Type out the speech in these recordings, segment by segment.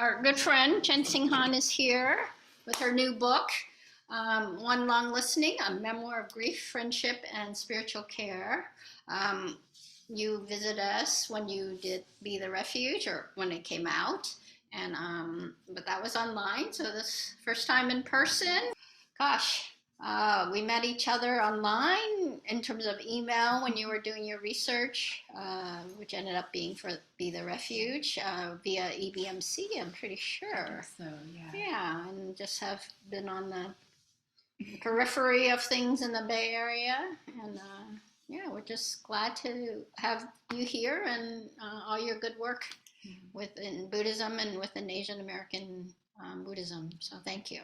our good friend Chenxing Han is here with her new book, One Long Listening, a Memoir of Grief, Friendship, and Spiritual Care. You visited us when you did Be the Refuge, or when it came out, and but that was online, so this first time in person. Gosh, we met each other online in terms of email when you were doing your research, which ended up being for Be the Refuge via EBMC, I'm pretty sure. So, yeah. Yeah, and just have been on the periphery of things in the Bay Area. And yeah, we're just glad to have you here and all your good work within Buddhism and within Asian American Buddhism. So thank you.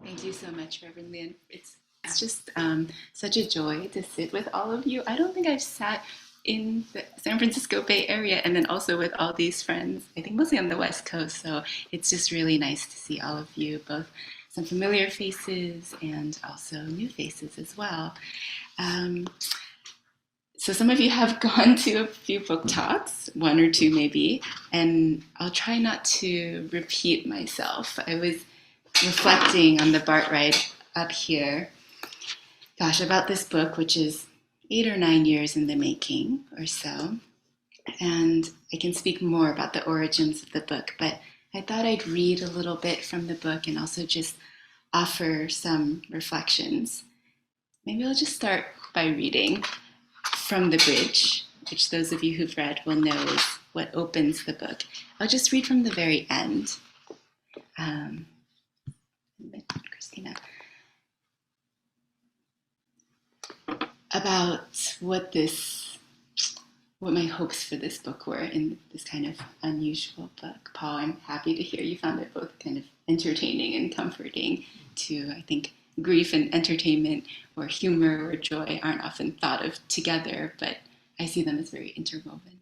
Thank you so much, Reverend Lien. It's just such a joy to sit with all of you. I don't think I've sat in the San Francisco Bay Area and then also with all these friends, I think mostly on the West Coast. So it's just really nice to see all of you, both some familiar faces and also new faces as well. So some of you have gone to a few book talks, one or two maybe, and I'll try not to repeat myself. I was reflecting on the BART ride up here, about this book, which is 8 or 9 years in the making or so. And I can speak more about the origins of the book, but I thought I'd read a little bit from the book and also just offer some reflections. Maybe I'll just start by reading from the bridge, which those of you who've read will know is what opens the book. I'll just read from the very end. Christina, about what my hopes for this book were in this kind of unusual book. Paul, I'm happy to hear you found it both kind of entertaining and comforting too. I think grief and entertainment or humor or joy aren't often thought of together, but I see them as very interwoven.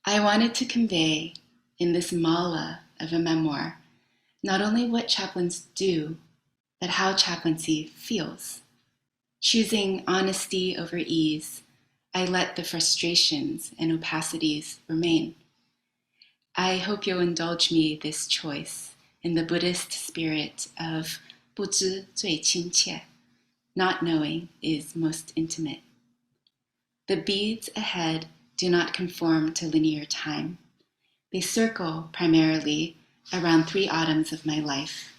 I wanted to convey in this mala of a memoir not only what chaplains do, but how chaplaincy feels. Choosing honesty over ease, I let the frustrations and opacities remain. I hope you'll indulge me this choice in the Buddhist spirit of 不知最亲切, not knowing is most intimate. The beads ahead do not conform to linear time. They circle primarily around 3 autumns of my life.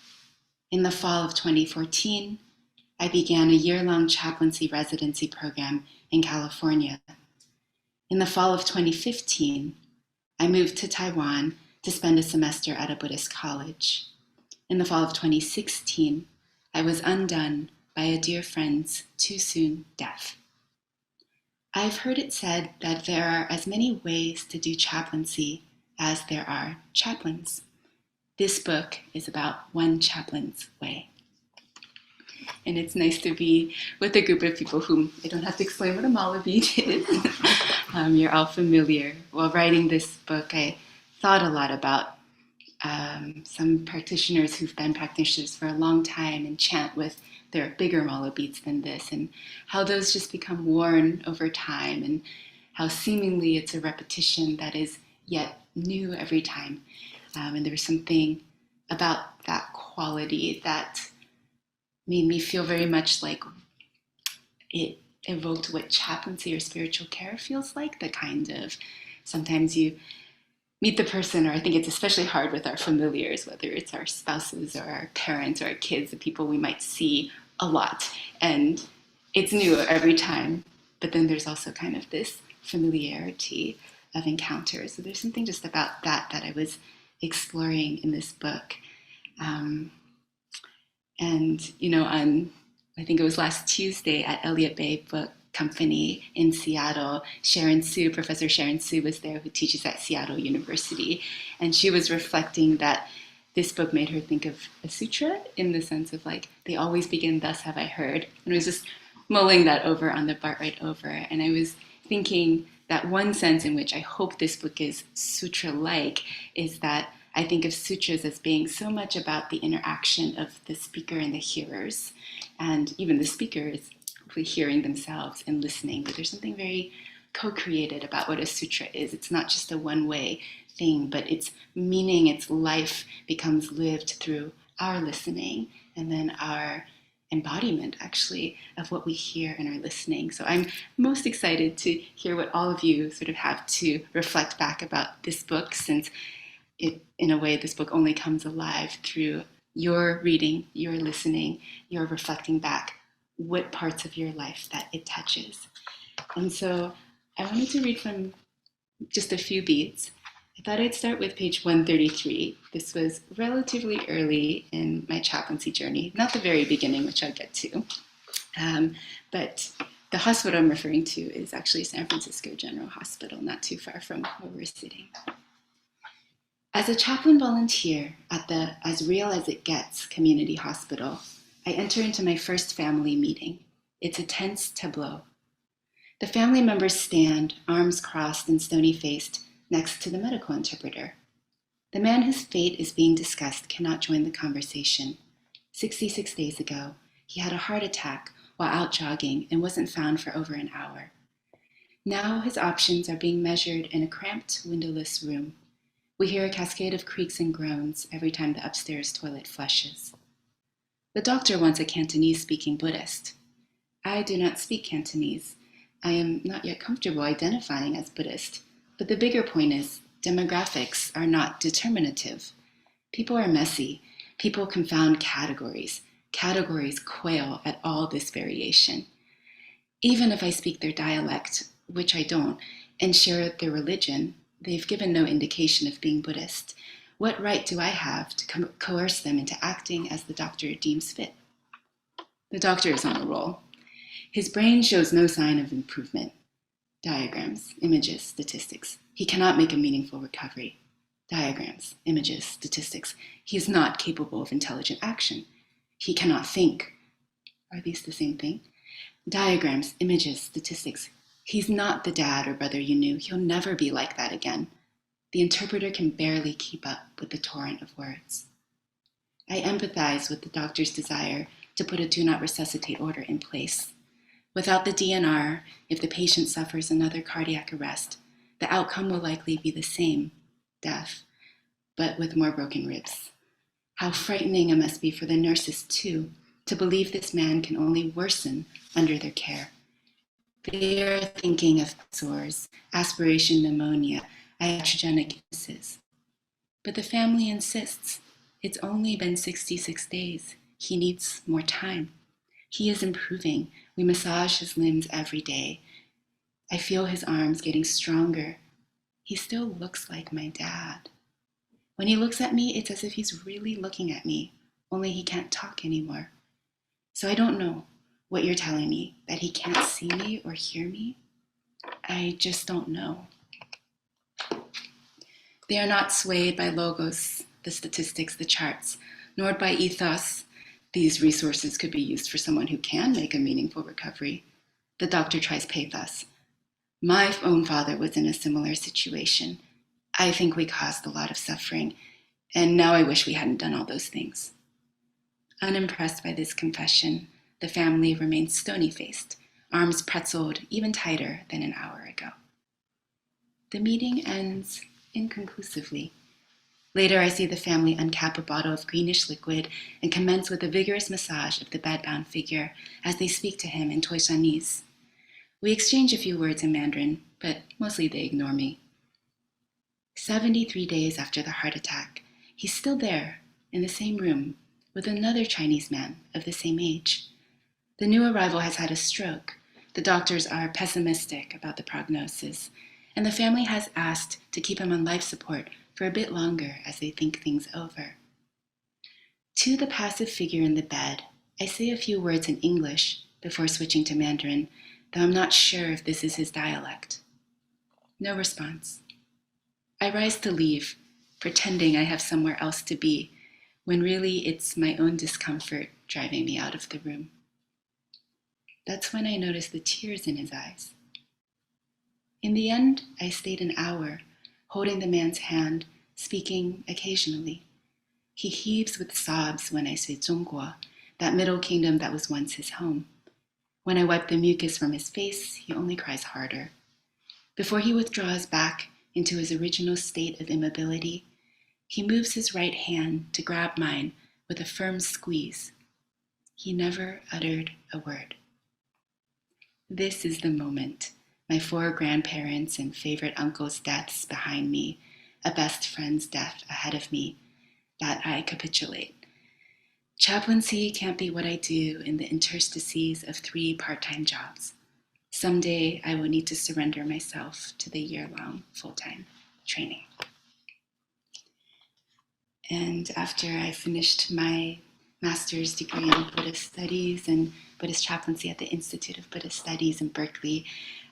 In the fall of 2014, I began a year-long chaplaincy residency program in California. In the fall of 2015, I moved to Taiwan to spend a semester at a Buddhist college. In the fall of 2016, I was undone by a dear friend's too soon death. I've heard it said that there are as many ways to do chaplaincy as there are chaplains. This book is about one chaplain's way. And it's nice to be with a group of people whom I don't have to explain what a mala bead is. You're all familiar. While writing this book, I thought a lot about some practitioners who've been practitioners for a long time and chant with their bigger mala beads than this, and how those just become worn over time, and how seemingly it's a repetition that is yet new every time. And there was something about that quality that made me feel very much like it evoked what chaplaincy or spiritual care feels like, the kind of, sometimes you meet the person, or I think it's especially hard with our familiars, whether it's our spouses or our parents or our kids, the people we might see a lot. And it's new every time, but then there's also kind of this familiarity of encounters. So there's something just about that I was exploring in this book. And, on, I think it was last Tuesday at Elliott Bay Book Company in Seattle, Professor Sharon Su was there, who teaches at Seattle University. And she was reflecting that this book made her think of a sutra in the sense of like, they always begin, thus have I heard. And I was just mulling that over on the BART ride over. And I was thinking that one sense in which I hope this book is sutra-like is that I think of sutras as being so much about the interaction of the speaker and the hearers. And even the speaker is hopefully hearing themselves and listening. But there's something very co-created about what a sutra is. It's not just a one-way thing, but its meaning, its life becomes lived through our listening and then our embodiment, actually, of what we hear in our listening. So I'm most excited to hear what all of you sort of have to reflect back about this book, since it, in a way, this book only comes alive through your reading, your listening, your reflecting back what parts of your life that it touches. And so I wanted to read from just a few beats. I thought I'd start with page 133. This was relatively early in my chaplaincy journey, not the very beginning, which I'll get to. But the hospital I'm referring to is actually San Francisco General Hospital, not too far from where we're sitting. As a chaplain volunteer at the As Real as It Gets community hospital, I enter into my first family meeting. It's a tense tableau. The family members stand, arms crossed and stony-faced, next to the medical interpreter. The man whose fate is being discussed cannot join the conversation. 66 days ago, he had a heart attack while out jogging and wasn't found for over an hour. Now his options are being measured in a cramped, windowless room. We hear a cascade of creaks and groans every time the upstairs toilet flushes. The doctor wants a Cantonese-speaking Buddhist. I do not speak Cantonese. I am not yet comfortable identifying as Buddhist, but the bigger point is demographics are not determinative. People are messy. People confound categories. Categories quail at all this variation. Even if I speak their dialect, which I don't, and share their religion, they've given no indication of being Buddhist. What right do I have to coerce them into acting as the doctor deems fit? The doctor is on a roll. His brain shows no sign of improvement. Diagrams, images, statistics. He cannot make a meaningful recovery. Diagrams, images, statistics. He is not capable of intelligent action. He cannot think. Are these the same thing? Diagrams, images, statistics. He's not the dad or brother you knew. He'll never be like that again. The interpreter can barely keep up with the torrent of words. I empathize with the doctor's desire to put a do not resuscitate order in place. Without the DNR, if the patient suffers another cardiac arrest, the outcome will likely be the same, death, but with more broken ribs. How frightening it must be for the nurses, too, to believe this man can only worsen under their care. They are thinking of sores, aspiration pneumonia, iatrogenic illnesses. But the family insists, it's only been 66 days. He needs more time. He is improving. We massage his limbs every day. I feel his arms getting stronger. He still looks like my dad. When he looks at me, it's as if he's really looking at me, only he can't talk anymore. So I don't know what you're telling me, that he can't see me or hear me. I just don't know. They are not swayed by logos, the statistics, the charts, nor by ethos. These resources could be used for someone who can make a meaningful recovery. The doctor tries pathos. My own father was in a similar situation. I think we caused a lot of suffering, and now I wish we hadn't done all those things. Unimpressed by this confession, the family remains stony-faced, arms pretzeled even tighter than an hour ago. The meeting ends inconclusively. Later, I see the family uncap a bottle of greenish liquid and commence with a vigorous massage of the bedbound figure as they speak to him in Toisanese. We exchange a few words in Mandarin, but mostly they ignore me. 73 days after the heart attack, he's still there, in the same room, with another Chinese man of the same age. The new arrival has had a stroke. The doctors are pessimistic about the prognosis, and the family has asked to keep him on life support for a bit longer as they think things over. To the passive figure in the bed, I say a few words in English before switching to Mandarin, though I'm not sure if this is his dialect. No response. I rise to leave, pretending I have somewhere else to be, when really it's my own discomfort driving me out of the room. That's when I notice the tears in his eyes. In the end, I stayed an hour, holding the man's hand, speaking occasionally. He heaves with sobs when I say Zhongguo, that middle kingdom that was once his home. When I wipe the mucus from his face, he only cries harder. Before he withdraws back into his original state of immobility, he moves his right hand to grab mine with a firm squeeze. He never uttered a word. This is the moment, my 4 grandparents' and favorite uncles' deaths behind me, a best friend's death ahead of me, that I capitulate. Chaplaincy can't be what I do in the interstices of 3 part-time jobs. Someday I will need to surrender myself to the year-long full-time training. And after I finished my master's degree in Buddhist studies and Buddhist chaplaincy at the Institute of Buddhist Studies in Berkeley,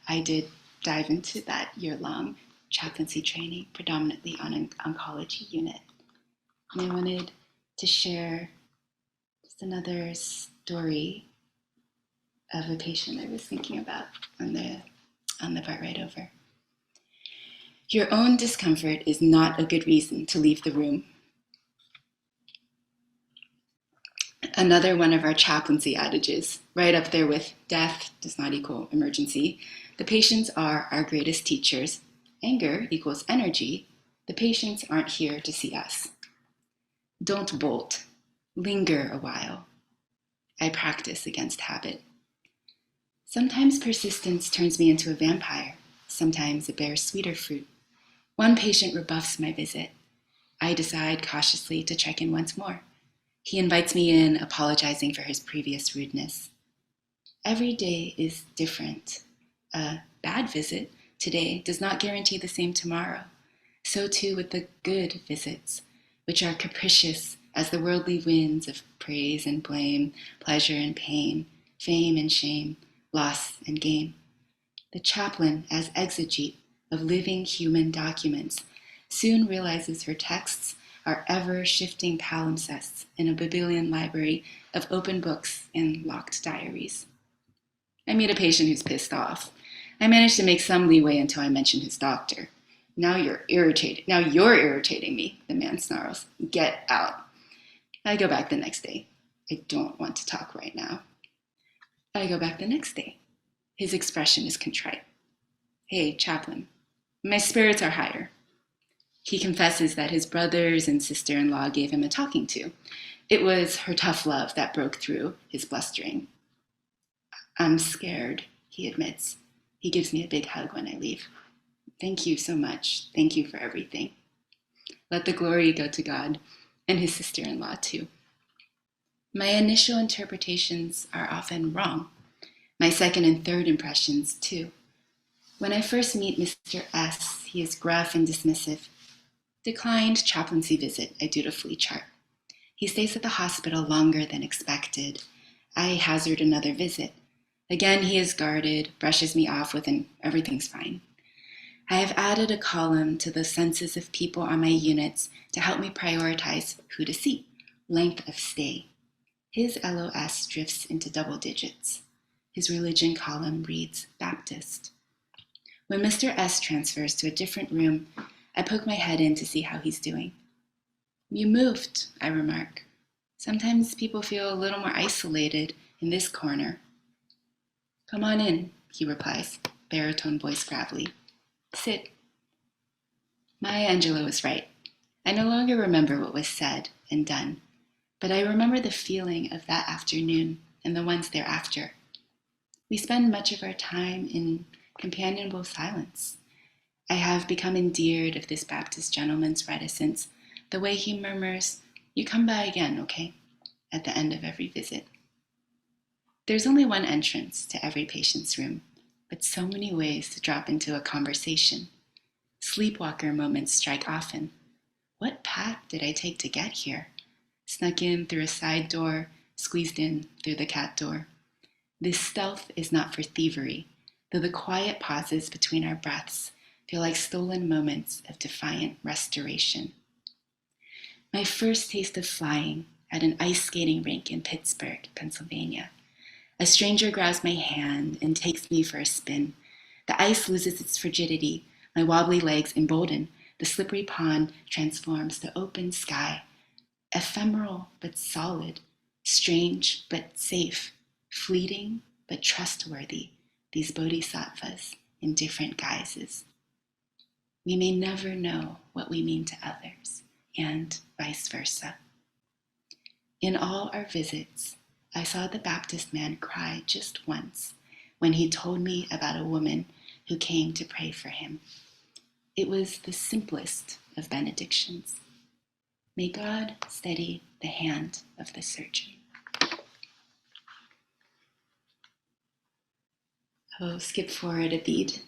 I did dive into that year-long chaplaincy training, predominantly on an oncology unit. And I wanted to share just another story of a patient I was thinking about on the part right over. Your own discomfort is not a good reason to leave the room. Another one of our chaplaincy adages, right up there with death does not equal emergency. The patients are our greatest teachers. Anger equals energy. The patients aren't here to see us. Don't bolt. Linger a while. I practice against habit. Sometimes persistence turns me into a vampire. Sometimes it bears sweeter fruit. One patient rebuffs my visit. I decide cautiously to check in once more. He invites me in, apologizing for his previous rudeness. Every day is different. A bad visit today does not guarantee the same tomorrow. So too with the good visits, which are capricious as the worldly winds of praise and blame, pleasure and pain, fame and shame, loss and gain. The chaplain, as exegete of living human documents, soon realizes her texts are ever-shifting palimpsests in a Babylonian library of open books and locked diaries. I meet a patient who's pissed off. I manage to make some leeway until I mention his doctor. Now you're irritating me, the man snarls. Get out. I go back the next day. I don't want to talk right now. I go back the next day. His expression is contrite. Hey, chaplain, my spirits are higher. He confesses that his brothers and sister-in-law gave him a talking to. It was her tough love that broke through his blustering. I'm scared, he admits. He gives me a big hug when I leave. Thank you so much. Thank you for everything. Let the glory go to God and his sister-in-law too. My initial interpretations are often wrong. My second and third impressions too. When I first meet Mr. S, he is gruff and dismissive. Declined chaplaincy visit, I dutifully chart. He stays at the hospital longer than expected. I hazard another visit. Again, he is guarded, brushes me off with an everything's fine. I have added a column to the census of people on my units to help me prioritize who to see, length of stay. His LOS drifts into double digits. His religion column reads Baptist. When Mr. S transfers to a different room, I poke my head in to see how he's doing. You moved, I remark. Sometimes people feel a little more isolated in this corner. Come on in, he replies, baritone voice gravelly. Sit. Maya Angelou was right. I no longer remember what was said and done, but I remember the feeling of that afternoon and the ones thereafter. We spend much of our time in companionable silence. I have become endeared of this Baptist gentleman's reticence, the way he murmurs, "You come by again, okay?" at the end of every visit. There's only one entrance to every patient's room, but so many ways to drop into a conversation. Sleepwalker moments strike often. What path did I take to get here? Snuck in through a side door, squeezed in through the cat door. This stealth is not for thievery, though the quiet pauses between our breaths feel like stolen moments of defiant restoration. My first taste of flying at an ice skating rink in Pittsburgh, Pennsylvania. A stranger grabs my hand and takes me for a spin. The ice loses its frigidity. My wobbly legs embolden. The slippery pond transforms to open sky. Ephemeral but solid. Strange but safe. Fleeting but trustworthy. These bodhisattvas in different guises. we may never know what we mean to others, and vice versa. In all our visits, I saw the Baptist man cry just once when he told me about a woman who came to pray for him. It was the simplest of benedictions. May God steady the hand of the surgeon. I'll skip forward a beat.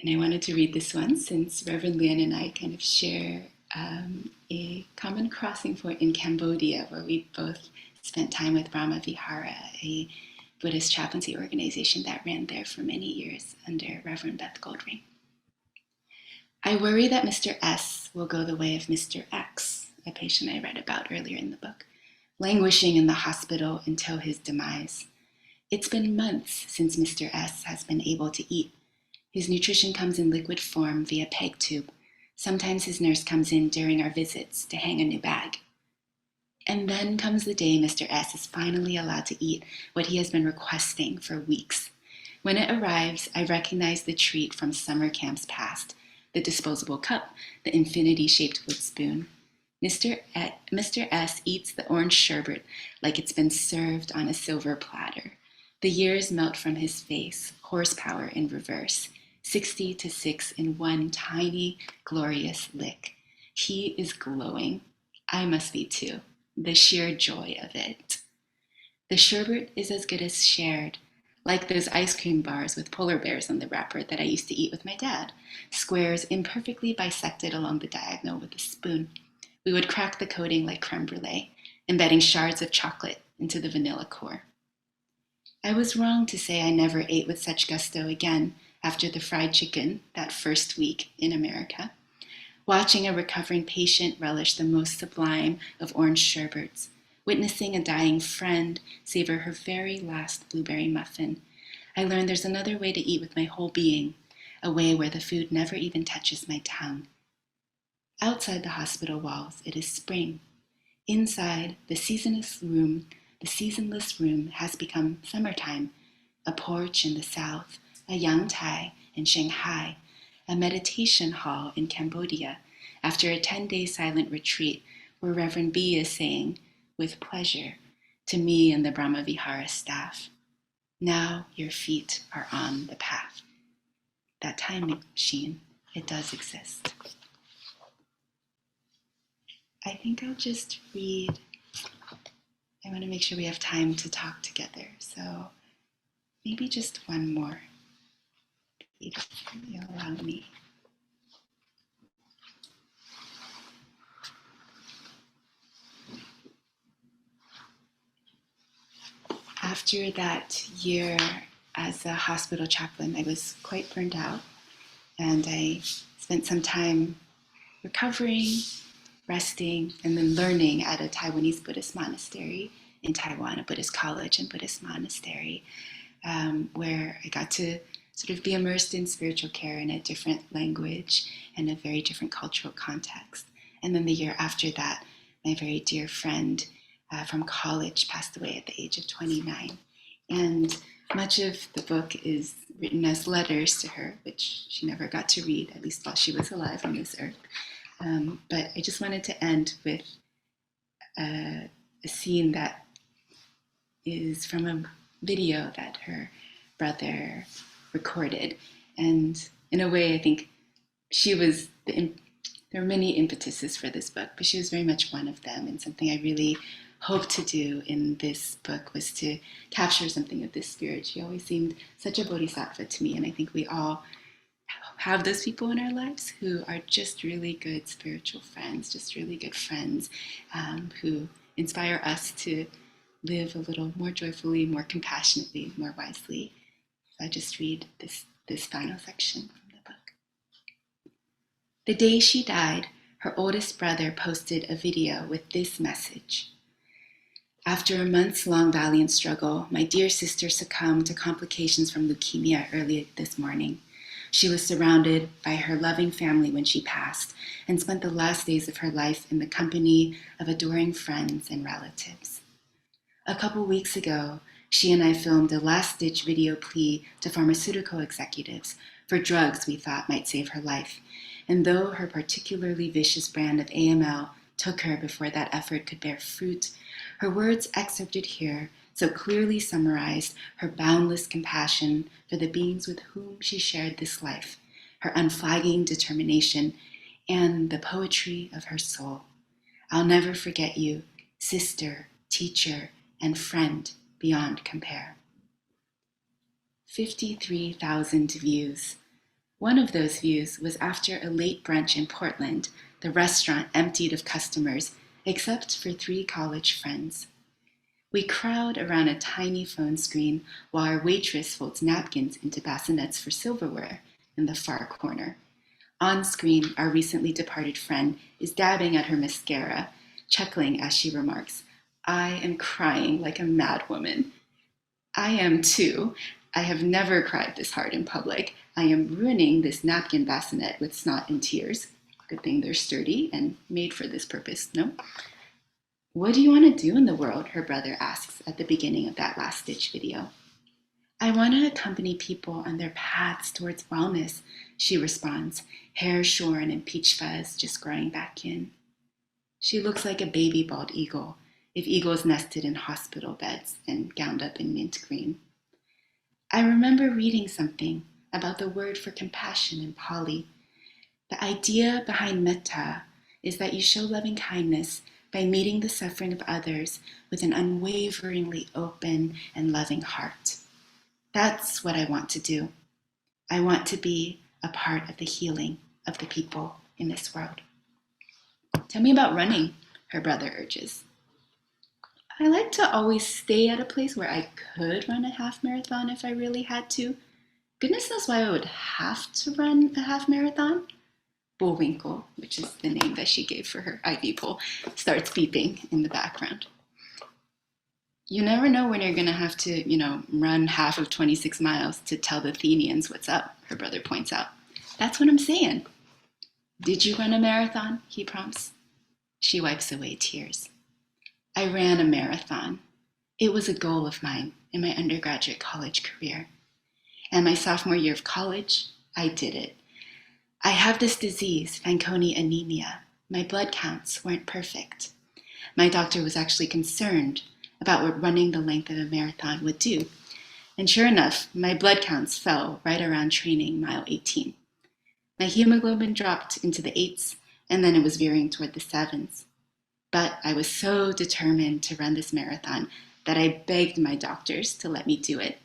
And I wanted to read this one since Reverend Lien and I kind of share a common crossing point in Cambodia, where we both spent time with Brahma Vihara, a Buddhist chaplaincy organization that ran there for many years under Reverend Beth Goldring. I worry that Mr. S will go the way of Mr. X, a patient I read about earlier in the book, languishing in the hospital until his demise. It's been months since Mr. S has been able to eat. His nutrition comes in liquid form via peg tube. Sometimes his nurse comes in during our visits to hang a new bag. And then comes the day Mr. S is finally allowed to eat what he has been requesting for weeks. When it arrives, I recognize the treat from summer camps past, the disposable cup, the infinity-shaped wood spoon. Mr. S eats the orange sherbet like it's been served on a silver platter. The years melt from his face, horsepower in reverse, 60 to 6 in one tiny, glorious lick. He is glowing. I must be too. The sheer joy of it. The sherbet is as good as shared, like those ice cream bars with polar bears on the wrapper that I used to eat with my dad, squares imperfectly bisected along the diagonal with a spoon. We would crack the coating like creme brulee, embedding shards of chocolate into the vanilla core. I was wrong to say I never ate with such gusto again after the fried chicken that first week in America. Watching a recovering patient relish the most sublime of orange sherbets, witnessing a dying friend savor her very last blueberry muffin, I learned there's another way to eat with my whole being, a way where the food never even touches my tongue. Outside the hospital walls, it is spring. Inside, the seasonless room has become summertime, a porch in the south, a yang tai in Shanghai, a meditation hall in Cambodia, after a 10-day silent retreat where Reverend B is saying, with pleasure, to me and the Brahma Vihara staff, now your feet are on the path. That time machine, it does exist. I think I'll just read. I want to make sure we have time to talk together, so maybe just one more. If you'll allow me. After that year as a hospital chaplain, I was quite burned out, and I spent some time recovering, resting, and then learning at a Taiwanese Buddhist monastery in Taiwan, a Buddhist college and Buddhist monastery, where I got to sort of be immersed in spiritual care in a different language and a very different cultural context. And then the year after that, my very dear friend from college passed away at the age of 29. And much of the book is written as letters to her, which she never got to read, at least while she was alive on this earth. But I just wanted to end with a scene that is from a video that her brother recorded. And in a way, I think she was, there were many impetuses for this book, but she was very much one of them. And something I really hoped to do in this book was to capture something of this spirit. She always seemed such a bodhisattva to me, and I think we all have those people in our lives who are just really good spiritual friends, just really good friends who inspire us to live a little more joyfully, more compassionately, more wisely. So I just read this final section from the book. The day she died, her oldest brother posted a video with this message. After a months-long valiant struggle, my dear sister succumbed to complications from leukemia early this morning. She was surrounded by her loving family when she passed and spent the last days of her life in the company of adoring friends and relatives. A couple weeks ago, she and I filmed a last-ditch video plea to pharmaceutical executives for drugs we thought might save her life. And though her particularly vicious brand of AML took her before that effort could bear fruit, her words excerpted here so clearly summarized her boundless compassion for the beings with whom she shared this life, her unflagging determination, and the poetry of her soul. I'll never forget you, sister, teacher, and friend beyond compare. 53,000 views. One of those views was after a late brunch in Portland, the restaurant emptied of customers, except for 3 college friends. We crowd around a tiny phone screen while our waitress folds napkins into bassinets for silverware in the far corner. On screen, our recently departed friend is dabbing at her mascara, chuckling as she remarks, "I am crying like a madwoman." I am too. I have never cried this hard in public. I am ruining this napkin bassinet with snot and tears. Good thing they're sturdy and made for this purpose, no? "What do you want to do in the world?" her brother asks at the beginning of that last-ditch video. "I want to accompany people on their paths towards wellness," she responds, hair shorn and peach fuzz just growing back in. She looks like a baby bald eagle, if eagles nested in hospital beds and gowned up in mint green. I remember reading something about the word for compassion in Pali. The idea behind metta is that you show loving kindness by meeting the suffering of others with an unwaveringly open and loving heart. That's what I want to do. I want to be a part of the healing of the people in this world. "Tell me about running," her brother urges. I like to always stay at a place where I could run a half marathon if I really had to. Goodness knows why I would have to run a half marathon. Bullwinkle, which is the name that she gave for her IV pole, starts beeping in the background. "You never know when you're going to have to, run half of 26 miles to tell the Athenians what's up," her brother points out. "That's what I'm saying." "Did you run a marathon?" he prompts. She wipes away tears. "I ran a marathon. It was a goal of mine in my undergraduate college career. And my sophomore year of college, I did it. I have this disease, Fanconi anemia. My blood counts weren't perfect. My doctor was actually concerned about what running the length of a marathon would do. And sure enough, my blood counts fell right around training mile 18. My hemoglobin dropped into the 8s, and then it was veering toward the 7s. But I was so determined to run this marathon that I begged my doctors to let me do it.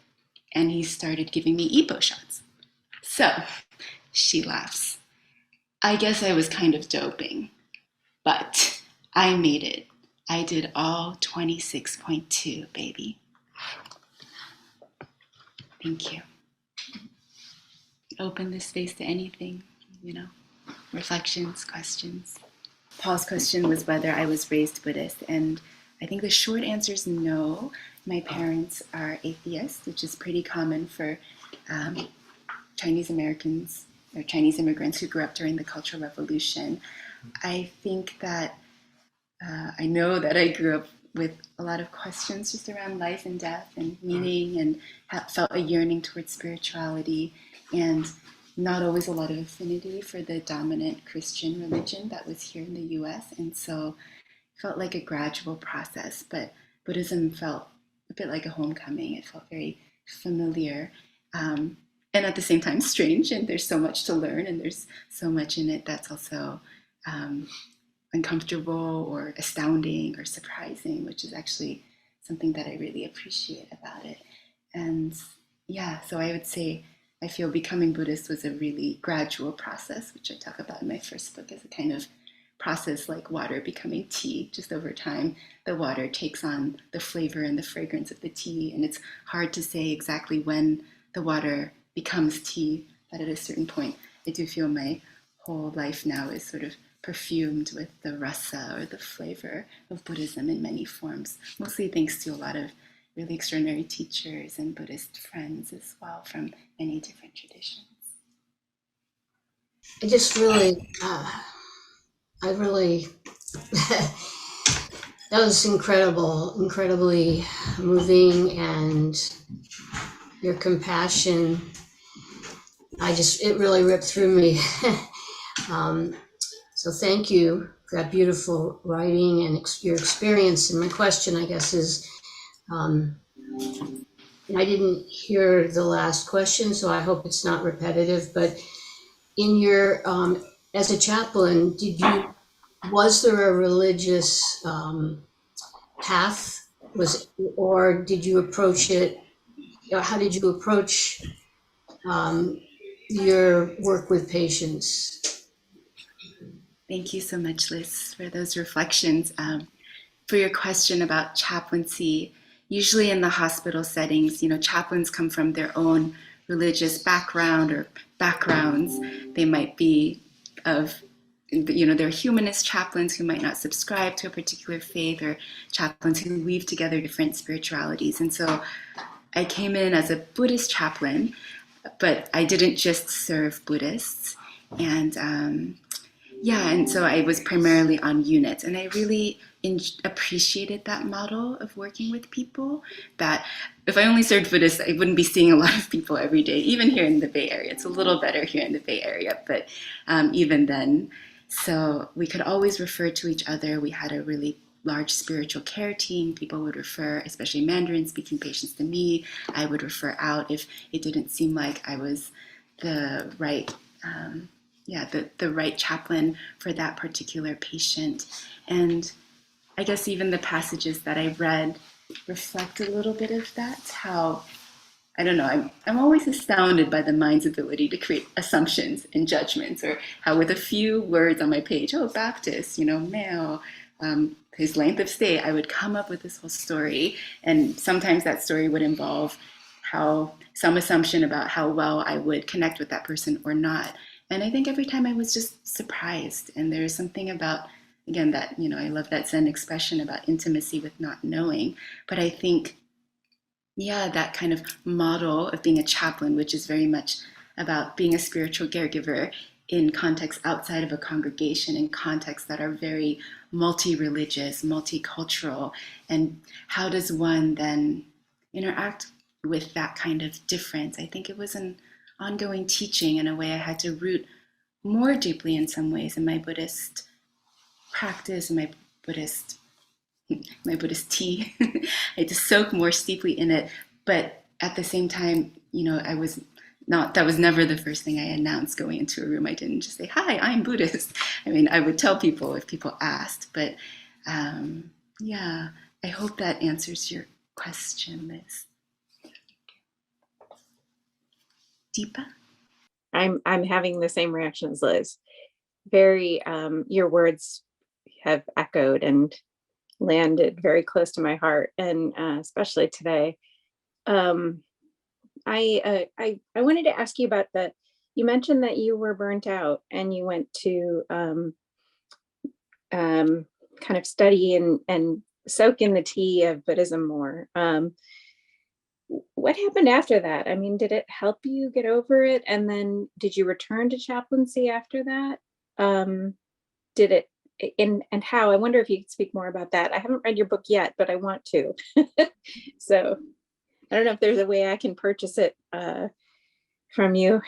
And he started giving me EPO shots. So," she laughs, "I guess I was kind of doping. But I made it. I did all 26.2, baby." Thank you. Open this space to anything, reflections, questions. Paul's question was whether I was raised Buddhist, and I think the short answer is no. My parents are atheists, which is pretty common for Chinese Americans or Chinese immigrants who grew up during the Cultural Revolution. I think that I know that I grew up with a lot of questions just around life and death and meaning, and felt a yearning towards spirituality, and not always a lot of affinity for the dominant Christian religion that was here in the US. And so it felt like a gradual process, but Buddhism felt a bit like a homecoming. It felt very familiar, and at the same time strange, and there's so much to learn, and there's so much in it that's also uncomfortable or astounding or surprising, which is actually something that I really appreciate about it. And yeah, so I would say I feel becoming Buddhist was a really gradual process, which I talk about in my first book as a kind of process like water becoming tea. Just over time, the water takes on the flavor and the fragrance of the tea, and it's hard to say exactly when the water becomes tea, but at a certain point, I do feel my whole life now is sort of perfumed with the rasa, or the flavor of Buddhism in many forms, mostly thanks to a lot of really extraordinary teachers and Buddhist friends as well from many different traditions. I just really, that was incredibly moving, and your compassion it really ripped through me. So thank you for that beautiful writing and your experience. And my question, I guess, is, I didn't hear the last question, so I hope it's not repetitive, but in your, as a chaplain, was there a religious path, or did you approach it, or how did you approach your work with patients? Thank you so much, Liz, for those reflections. For your question about chaplaincy, usually in the hospital settings, chaplains come from their own religious background or backgrounds. They might be they're humanist chaplains who might not subscribe to a particular faith, or chaplains who weave together different spiritualities. And so I came in as a Buddhist chaplain, but I didn't just serve Buddhists. And and so I was primarily on units, and I really appreciated that model of working with people. That if I only served Buddhists, I wouldn't be seeing a lot of people every day, even here in the Bay Area. It's a little better here in the Bay Area, but even then. So we could always refer to each other. We had a really large spiritual care team. People would refer, especially Mandarin-speaking patients, to me. I would refer out if it didn't seem like I was the right the right chaplain for that particular patient. And I guess even the passages that I read reflect a little bit of that. How, I don't know, I'm always astounded by the mind's ability to create assumptions and judgments, or how with a few words on my page, Baptist, male, his length of stay, I would come up with this whole story. And sometimes that story would involve some assumption about how well I would connect with that person or not. And I think every time I was just surprised. And there's something about, again, that, I love that Zen expression about intimacy with not knowing. But I think, that kind of model of being a chaplain, which is very much about being a spiritual caregiver in contexts outside of a congregation, in contexts that are very multi-religious, multicultural. And how does one then interact with that kind of difference? I think it was an ongoing teaching in a way I had to root more deeply in some ways in my Buddhist practice, and my Buddhist tea. I had to soak more steeply in it. But at the same time, that was never the first thing I announced going into a room. I didn't just say, "Hi, I'm Buddhist." I mean, I would tell people if people asked, but I hope that answers your question, Liz. Deepa? I'm having the same reaction as Liz. Very, your words have echoed and landed very close to my heart, and especially today. I wanted to ask you about you mentioned that you were burnt out and you went to kind of study and soak in the tea of Buddhism more. What happened after that? I mean, did it help you get over it? And then did you return to chaplaincy after that? Did it, and how? I wonder if you could speak more about that. I haven't read your book yet, but I want to. So I don't know if there's a way I can purchase it from you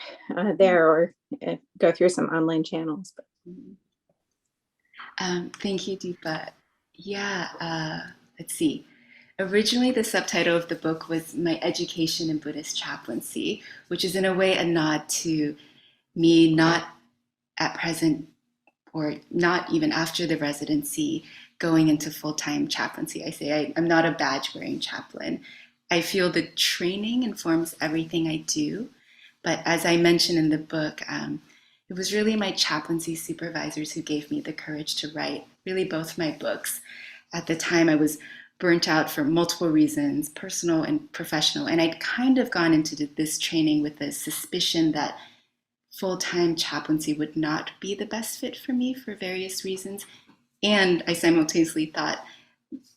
there, or go through some online channels. Thank you, Deepa. Let's see. Originally, the subtitle of the book was My Education in Buddhist Chaplaincy, which is in a way a nod to me not at present, or not even after the residency, going into full-time chaplaincy. I say I'm not a badge-wearing chaplain. I feel the training informs everything I do, but as I mentioned in the book, it was really my chaplaincy supervisors who gave me the courage to write really both my books. At the time, I was burnt out for multiple reasons, personal and professional. And I'd kind of gone into this training with the suspicion that full-time chaplaincy would not be the best fit for me for various reasons. And I simultaneously thought,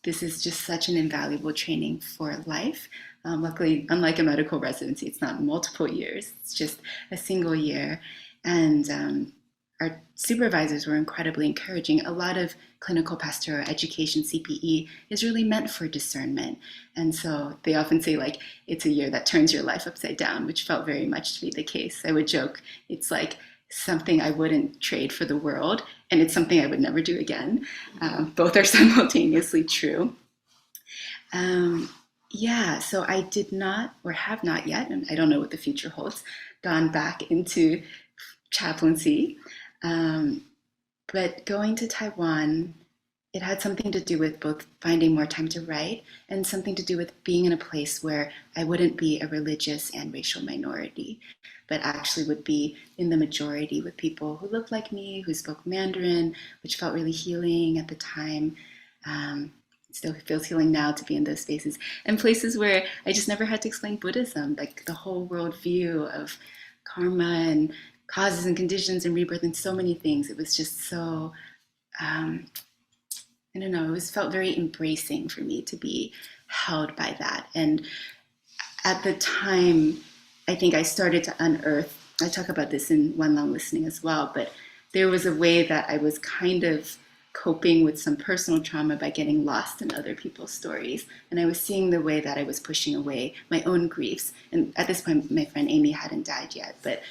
this is just such an invaluable training for life. Luckily, unlike a medical residency, it's not multiple years, it's just a single year. And our supervisors were incredibly encouraging. A lot of clinical pastoral education, CPE, is really meant for discernment. And so they often say, like, it's a year that turns your life upside down, which felt very much to be the case. I would joke, it's like something I wouldn't trade for the world, and it's something I would never do again. Both are simultaneously true. So I did not, or have not yet, and I don't know what the future holds, gone back into chaplaincy. But going to Taiwan, it had something to do with both finding more time to write and something to do with being in a place where I wouldn't be a religious and racial minority, but actually would be in the majority with people who looked like me, who spoke Mandarin, which felt really healing at the time. It still feels healing now to be in those spaces, and places where I just never had to explain Buddhism, like the whole worldview of karma and causes and conditions and rebirth and so many things. It was just so, I don't know, it felt very embracing for me to be held by that. And at the time, I think I started to unearth, I talk about this in One Long Listening as well, but there was a way that I was kind of coping with some personal trauma by getting lost in other people's stories. And I was seeing the way that I was pushing away my own griefs. And at this point, my friend Amy hadn't died yet, but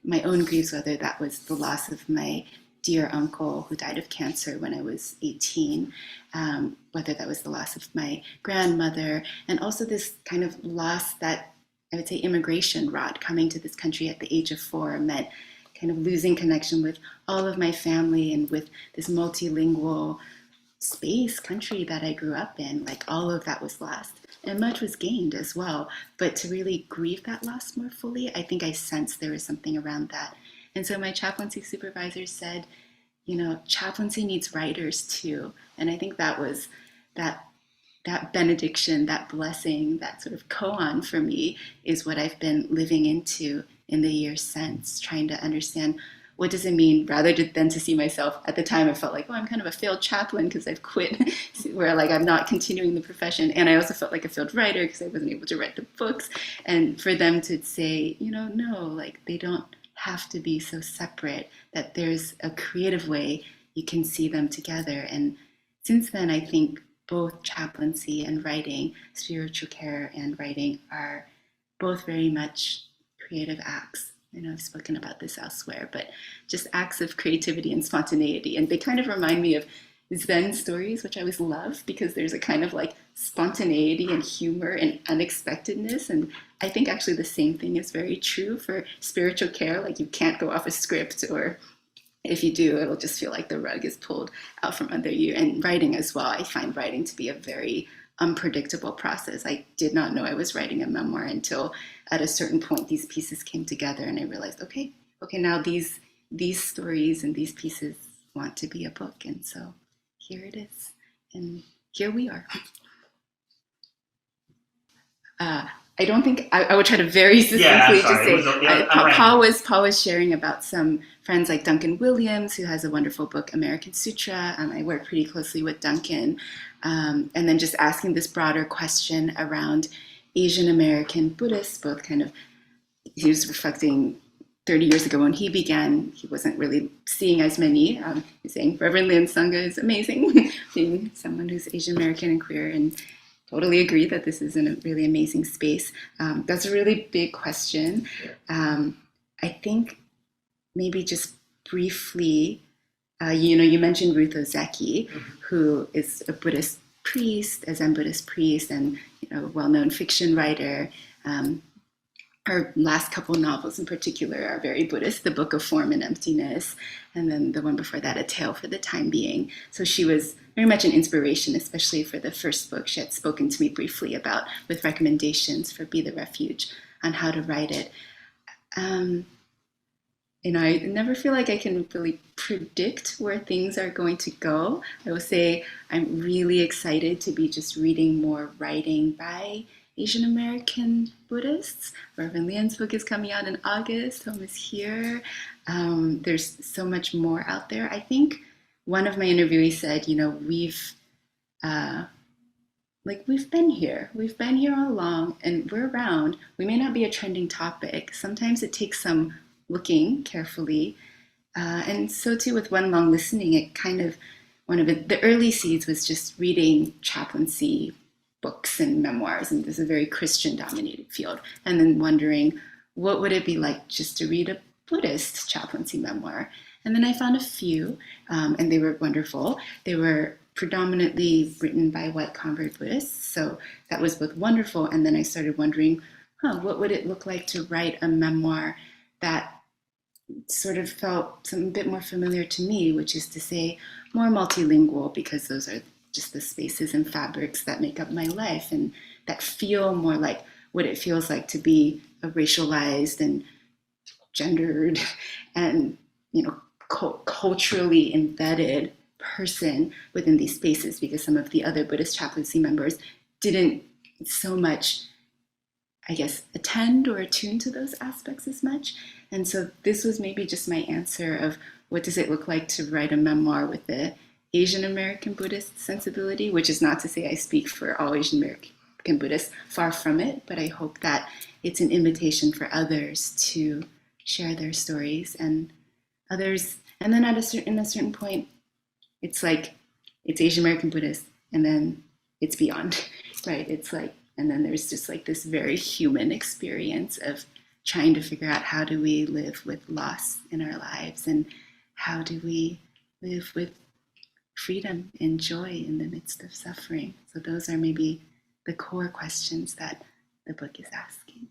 my own griefs, whether that was the loss of my dear uncle who died of cancer when I was 18, whether that was the loss of my grandmother, and also this kind of loss that I would say immigration wrought. Coming to this country at the age of 4 meant kind of losing connection with all of my family and with this multilingual country that I grew up in. Like, all of that was lost, and much was gained as well. But to really grieve that loss more fully, I think I sensed there was something around that. And so my chaplaincy supervisor said, you know, chaplaincy needs writers too. And I think that was that benediction, that blessing, that sort of koan for me is what I've been living into in the years since, trying to understand what does it mean, rather than to see myself. At the time, I felt like, oh, I'm kind of a failed chaplain because I've quit, where like I'm not continuing the profession. And I also felt like a failed writer because I wasn't able to write the books. And for them to say, you know, no, like they don't have to be so separate, that there's a creative way you can see them together. And since then, I think both chaplaincy and writing, spiritual care and writing, are both very much creative acts. I know I've spoken about this elsewhere, but just acts of creativity and spontaneity. And they kind of remind me of Zen stories, which I always love, because there's a kind of like spontaneity and humor and unexpectedness. And I think actually the same thing is very true for spiritual care. Like, you can't go off a script, or if you do, it'll just feel like the rug is pulled out from under you. And writing as well, I find writing to be a very unpredictable process. I did not know I was writing a memoir until at a certain point these pieces came together, and I realized, okay, now these stories and these pieces want to be a book. And so here it is, and here we are. I don't think I would try to very succinctly say. Paul was sharing about some friends like Duncan Williams, who has a wonderful book, American Sutra. I work pretty closely with Duncan, and then just asking this broader question around Asian American Buddhists. Both kind of, he was reflecting 30 years ago when he began, he wasn't really seeing as many. He's saying Reverend Lien Sangha is amazing, being someone who's Asian American and queer, and totally agree that this is a really amazing space. That's a really big question. I think maybe just briefly, you mentioned Ruth Ozeki, who is a Buddhist priest, a Zen Buddhist priest, and well-known fiction writer. Her last couple novels in particular are very Buddhist, The Book of Form and Emptiness, and then the one before that, A Tale for the Time Being. So she was very much an inspiration, especially for the first book. She had spoken to me briefly about, with recommendations for Be the Refuge, on how to write it. I never feel like I can really predict where things are going to go. I will say I'm really excited to be just reading more writing by Asian American Buddhists. Reverend Lien's book is coming out in August. Home is Here. There's so much more out there. I think one of my interviewees said, we've been here. We've been here all along, and we're around. We may not be a trending topic. Sometimes it takes some looking carefully And so too with One Long Listening, it kind of, the early seeds was just reading chaplaincy books and memoirs, and this is a very Christian dominated field, and then wondering what would it be like just to read a Buddhist chaplaincy memoir. And then I found a few, and they were wonderful. They were predominantly written by white convert Buddhists, so that was both wonderful, and then I started wondering, what would it look like to write a memoir that sort of felt a bit more familiar to me, which is to say more multilingual, because those are just the spaces and fabrics that make up my life and that feel more like what it feels like to be a racialized and gendered and, culturally embedded person within these spaces, because some of the other Buddhist chaplaincy members didn't so much, I guess, attend or attune to those aspects as much. And so this was maybe just my answer of what does it look like to write a memoir with the Asian American Buddhist sensibility, which is not to say I speak for all Asian American Buddhists, far from it, but I hope that it's an invitation for others to share their stories, and others, and then in a certain point, it's like, it's Asian American Buddhist, and then it's beyond, right? It's like, and then there's just like this very human experience of trying to figure out how do we live with loss in our lives, and how do we live with freedom and joy in the midst of suffering. So those are maybe the core questions that the book is asking.